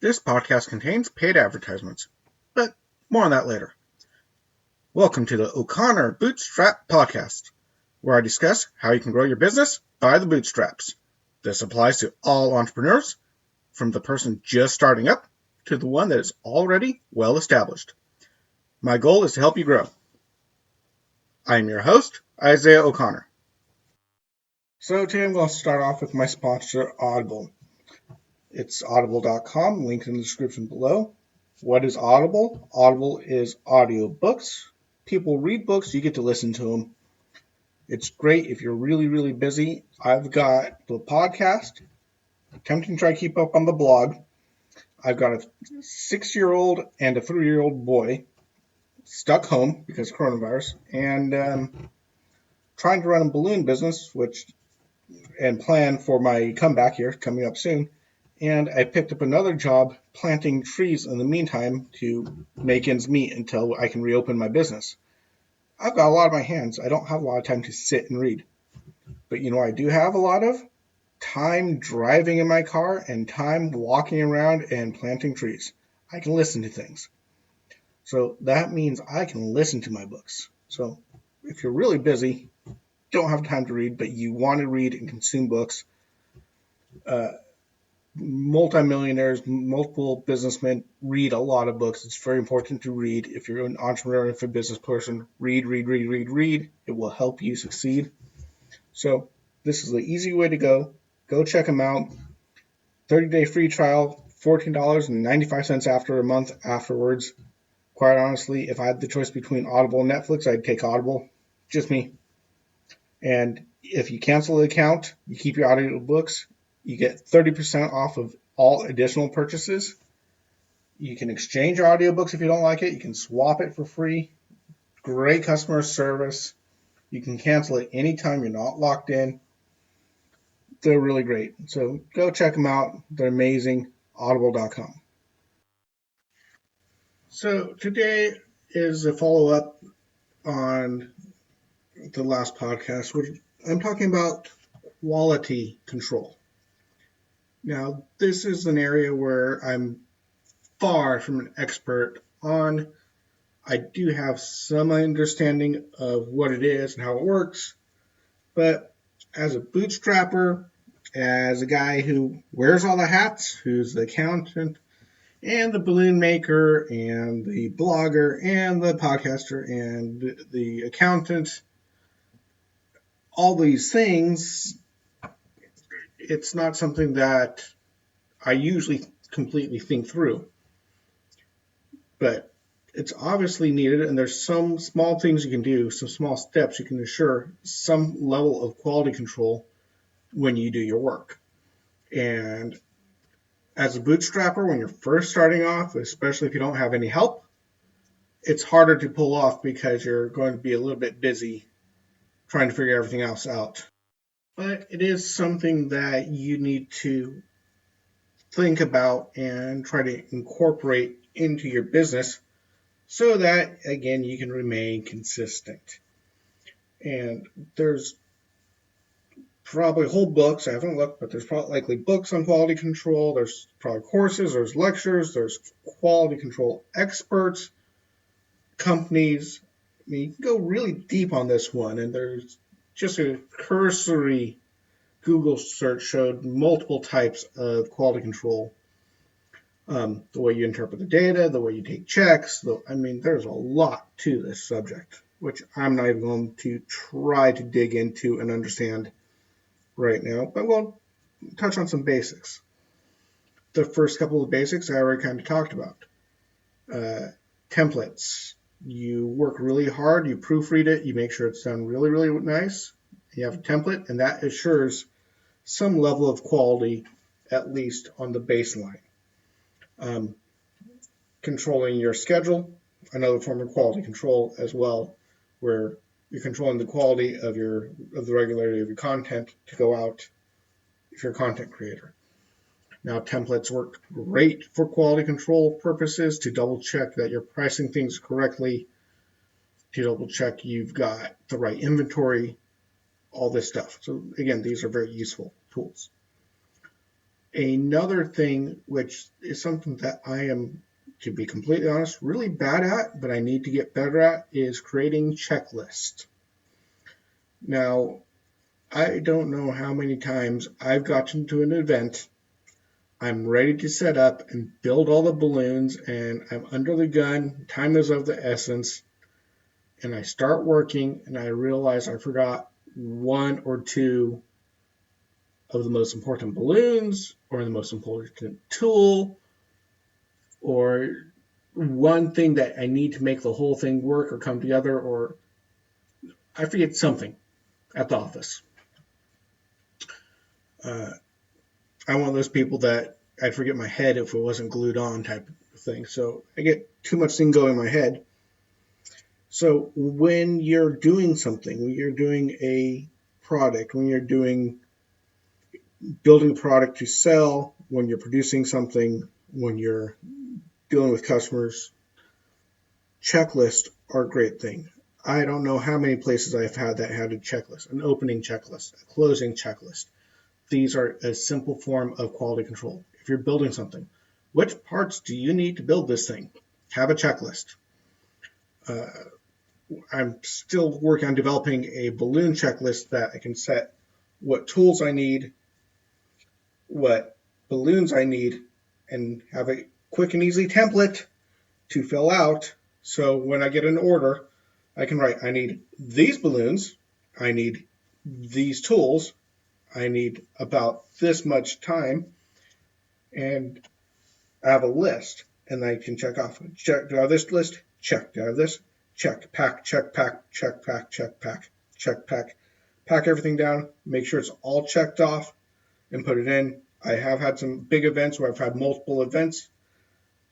This podcast contains paid advertisements, but more on that later. Welcome to the O'Connor Bootstrap Podcast, where I discuss how you can grow your business by the bootstraps. This applies to all entrepreneurs, from the person just starting up to the one that is already well established. My goal is to help you grow. I am your host, Isaiah O'Connor. So today I'm going to start off with my sponsor, Audible. It's audible.com, link in the description below. What is Audible? Audible is audiobooks. People read books, you get to listen to them. It's great if you're really busy. I've got the podcast, attempting to try to keep up on the blog. I've got a 6-year-old and a 3-year-old boy stuck home because of coronavirus, and trying to run a balloon business, and plan for my comeback here coming up soon. And I picked up another job planting trees in the meantime to make ends meet until I can reopen my business. I've got a lot on my hands. I don't have a lot of time to sit and read. But you know I do have a lot of? Time driving in my car and time walking around and planting trees. I can listen to things. So that means I can listen to my books. So if you're really busy, don't have time to read, but you want to read and consume books, multimillionaires, multiple businessmen read a lot of books. It's very important to read. If you're an entrepreneur, if you're a business person, read. It will help you succeed. So this is the easy way to go. Go check them out. 30-day free trial, $14.95 after a month afterwards. Quite honestly, if I had the choice between Audible and Netflix, I'd take Audible. Just me. And if you cancel the account, you keep your audiobooks, you get 30% off of all additional purchases. You can exchange your audiobooks if you don't like it. You can swap it for free. Great customer service. You can cancel it anytime. You're not locked in. They're really great. So go check them out. They're amazing. Audible.com. So today is a follow-up on the last podcast, which I'm talking about quality control. Now, this is an area where I'm far from an expert on. I do have some understanding of what it is and how it works, but as a bootstrapper, as a guy who wears all the hats, who's the accountant and the balloon maker and the blogger and the podcaster and the accountant, all these things, it's not something that I usually completely think through. But it's obviously needed, and there's some small things you can do, some small steps you can ensure some level of quality control when you do your work. And as a bootstrapper, when you're first starting off, especially if you don't have any help, it's harder to pull off because you're going to be a little bit busy trying to figure everything else out. But it is something that you need to think about and try to incorporate into your business so that, again, you can remain consistent. And there's probably whole books, I haven't looked, but there's probably likely books on quality control. There's probably courses, there's lectures, there's quality control experts, companies. I mean, you can go really deep on this one, and there's just a cursory Google search showed multiple types of quality control. The way you interpret the data, the way you take checks. There's a lot to this subject, which I'm not even going to try to dig into and understand right now, but we'll touch on some basics. The first couple of basics I already kind of talked about. Templates. You work really hard, you proofread it, you make sure it's done really nice. You have a template, and that assures some level of quality, at least on the baseline. Controlling your schedule, another form of quality control as well, where you're controlling the quality of the regularity of your content to go out if you're a content creator. Now, templates work great for quality control purposes, to double check that you're pricing things correctly, to double check you've got the right inventory, all this stuff. So again, these are very useful tools. Another thing, which is something that I am, to be completely honest, really bad at, but I need to get better at, is creating checklists. Now, I don't know how many times I've gotten to an event, I'm ready to set up and build all the balloons, and I'm under the gun, time is of the essence, and I start working, and I realize I forgot one or two of the most important balloons, or the most important tool, or one thing that I need to make the whole thing work or come together, or I forget something at the office. I'm one of those people that I'd forget my head if it wasn't glued on type of thing. So I get too much thing going in my head. So when you're doing something, when you're doing a product, when you're building a product to sell, when you're producing something, when you're dealing with customers, checklists are a great thing. I don't know how many places I've had that had a checklist, an opening checklist, a closing checklist. These are a simple form of quality control. If you're building something, which parts do you need to build this thing? Have a checklist. I'm still working on developing a balloon checklist that I can set what tools I need, what balloons I need, and have a quick and easy template to fill out. So when I get an order, I can write, I need these balloons, I need these tools, I need about this much time, and I have a list, and I can check off. Check, do I have this list? Check. Do I have this? Check. Pack, check, pack, check, pack, check, pack, check, pack. Pack everything down, make sure it's all checked off, and put it in. I have had some big events where I've had multiple events,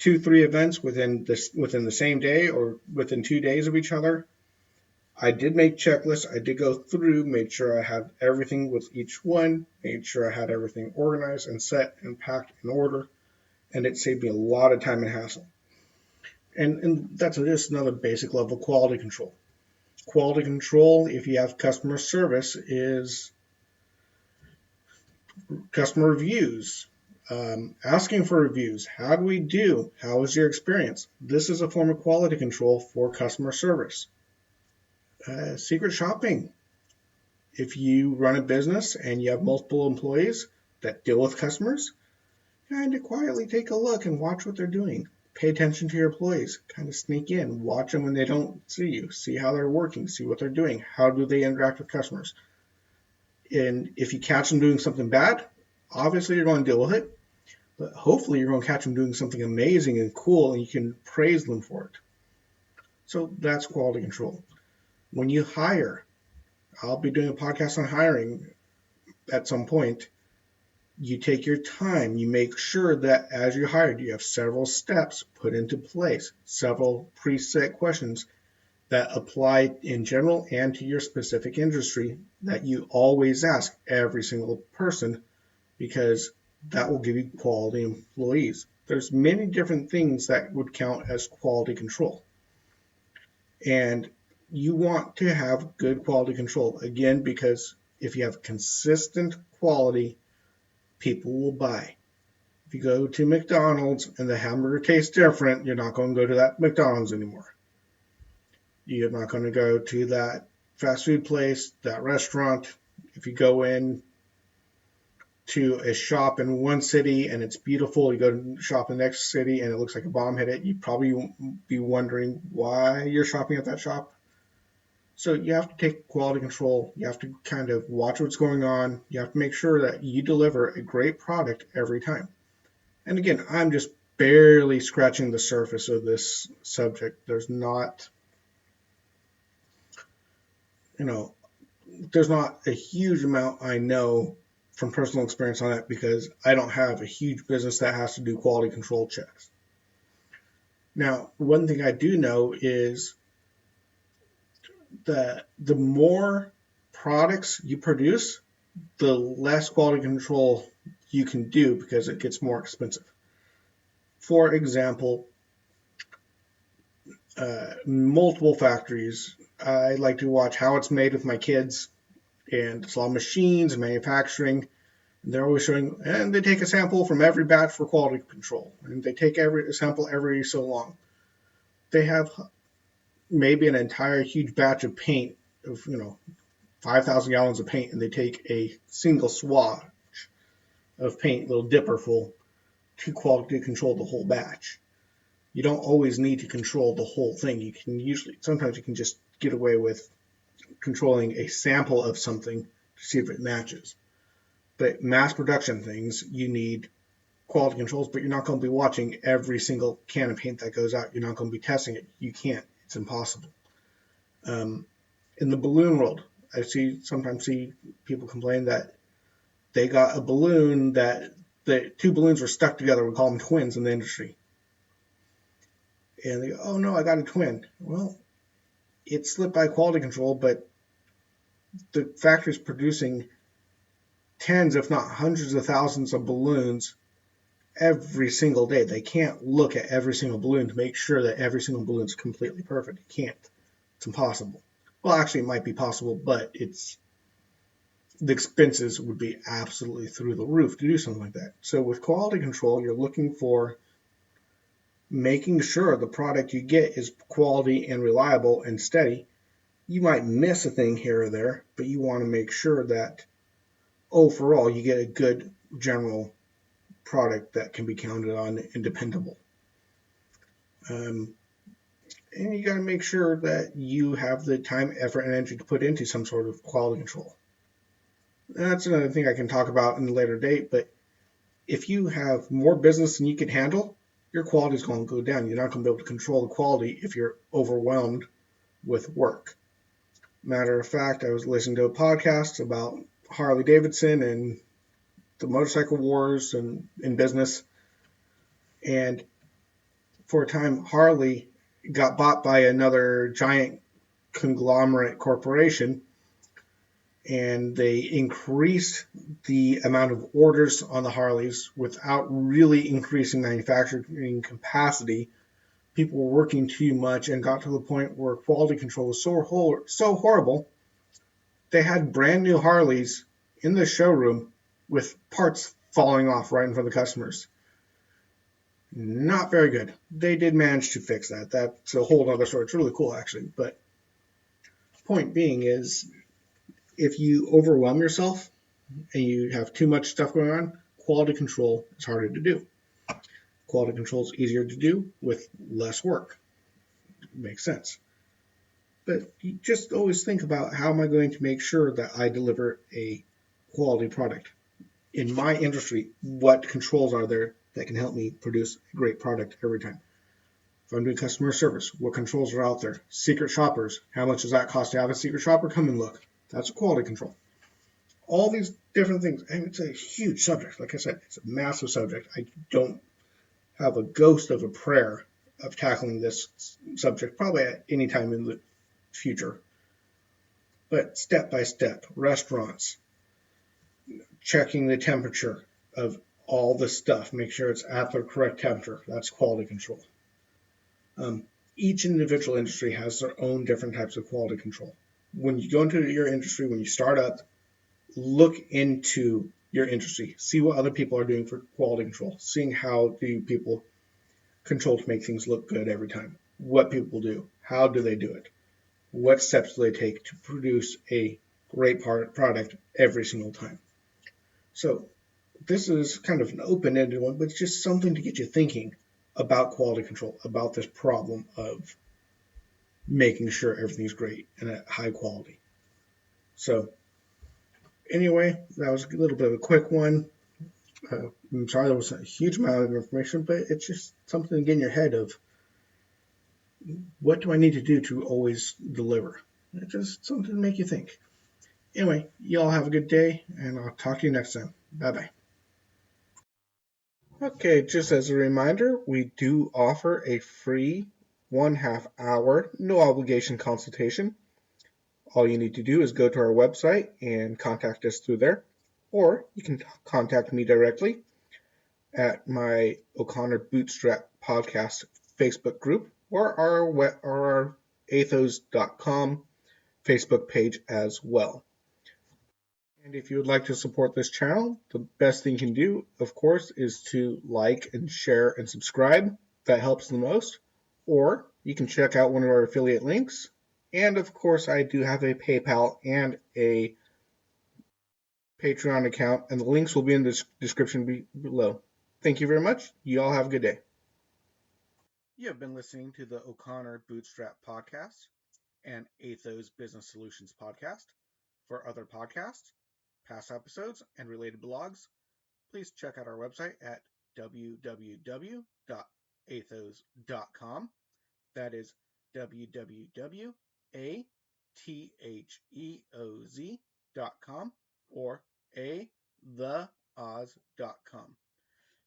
2-3 events within the same day or within 2 days of each other. I did make checklists. I did go through, made sure I had everything with each one, made sure I had everything organized and set and packed in order, and it saved me a lot of time and hassle. And that's just another basic level quality control. Quality control, if you have customer service, is customer reviews, asking for reviews. How do we do? How was your experience? This is a form of quality control for customer service. Secret shopping. If you run a business and you have multiple employees that deal with customers, kind of quietly take a look and watch what they're doing. Pay attention to your employees. Kind of sneak in. Watch them when they don't see you. See how they're working. See what they're doing. How do they interact with customers? And if you catch them doing something bad, obviously you're going to deal with it. But hopefully you're going to catch them doing something amazing and cool, and you can praise them for it. So that's quality control. When you hire, I'll be doing a podcast on hiring at some point. You take your time. You make sure that as you're hired, you have several steps put into place, several preset questions that apply in general and to your specific industry that you always ask every single person, because that will give you quality employees. There's many different things that would count as quality control. And you want to have good quality control, again, because if you have consistent quality, people will buy. If you go to McDonald's and the hamburger tastes different, you're not going to go to that McDonald's anymore. You're not going to go to that fast food place, that restaurant. If you go in to a shop in one city and it's beautiful, you go to shop in the next city and it looks like a bomb hit it, you probably won't be wondering why you're shopping at that shop. So you have to take quality control. You have to kind of watch what's going on. You have to make sure that you deliver a great product every time. And again, I'm just barely scratching the surface of this subject. There's not a huge amount I know from personal experience on it, because I don't have a huge business that has to do quality control checks. Now, one thing I do know is that the more products you produce, the less quality control you can do, because it gets more expensive. For example, multiple factories. I like to watch how it's made with my kids, and it's a lot of machines and manufacturing. And they're always showing, and they take a sample from every batch for quality control, and they take a sample every so long. They have maybe an entire huge batch of paint of 5,000 gallons of paint, and they take a single swatch of paint, little dipper full, to quality control the whole batch. You don't always need to control the whole thing. Sometimes you can just get away with controlling a sample of something to see if it matches. But mass production things, you need quality controls, but you're not going to be watching every single can of paint that goes out. You're not going to be testing it. You can't. It's impossible. In the balloon world, I sometimes see people complain that they got a balloon that the two balloons were stuck together. We call them twins in the industry. And they go, oh no, I got a twin. Well, it slipped by quality control, but the factory's producing tens, if not hundreds of thousands of balloons every single day. They can't look at every single balloon to make sure that every single balloon is completely perfect. You can't. It's impossible. Well, actually, it might be possible, but the expenses would be absolutely through the roof to do something like that. So with quality control, you're looking for making sure the product you get is quality and reliable and steady. You might miss a thing here or there, but you want to make sure that overall you get a good general product that can be counted on and dependable. And you got to make sure that you have the time, effort, and energy to put into some sort of quality control. That's another thing I can talk about in a later date, but if you have more business than you can handle, your quality is going to go down. You're not going to be able to control the quality if you're overwhelmed with work. Matter of fact, I was listening to a podcast about Harley Davidson and the motorcycle wars and in business. And for a time, Harley got bought by another giant conglomerate corporation, and they increased the amount of orders on the Harleys without really increasing manufacturing capacity. People were working too much and got to the point where quality control was so horrible, they had brand new Harleys in the showroom with parts falling off right in front of the customers. Not very good. They did manage to fix that. That's a whole other story. It's really cool, actually. But point being is, if you overwhelm yourself and you have too much stuff going on, quality control is harder to do. Quality control is easier to do with less work. Makes sense. But you just always think about, how am I going to make sure that I deliver a quality product? In my industry, what controls are there that can help me produce a great product every time? If I'm doing customer service, what controls are out there? Secret shoppers, how much does that cost to have a secret shopper come and look? That's a quality control. All these different things, and it's a huge subject. Like I said, it's a massive subject. I don't have a ghost of a prayer of tackling this subject probably at any time in the future. But step by step, restaurants, checking the temperature of all the stuff, make sure it's at the correct temperature. That's quality control. Each individual industry has their own different types of quality control. When you go into your industry, when you start up, look into your industry. See what other people are doing for quality control. Seeing how do people control to make things look good every time. What people do. How do they do it? What steps do they take to produce a great product every single time? So this is kind of an open-ended one, but it's just something to get you thinking about quality control, about this problem of making sure everything's great and at high quality. So anyway, that was a little bit of a quick one. I'm sorry there was a huge amount of information, but it's just something to get in your head of, what do I need to do to always deliver? It's just something to make you think. Anyway, y'all have a good day, and I'll talk to you next time. Bye-bye. Okay, just as a reminder, we do offer a free 1/2 hour, no obligation consultation. All you need to do is go to our website and contact us through there, or you can contact me directly at my O'Connor Bootstrap podcast Facebook group, or our Atheoz.com Facebook page as well. And if you would like to support this channel, the best thing you can do, of course, is to like and share and subscribe. That helps the most. Or you can check out one of our affiliate links. And of course, I do have a PayPal and a Patreon account, and the links will be in the description below. Thank you very much. You all have a good day. You have been listening to the O'Connor Bootstrap podcast and Atheoz Business Solutions podcast. For other podcasts, past episodes, and related blogs, please check out our website at www.atheoz.com. That is www.atheoz.com or atheoz.com.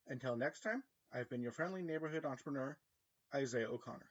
Until next time, I've been your friendly neighborhood entrepreneur, Isaiah O'Connor.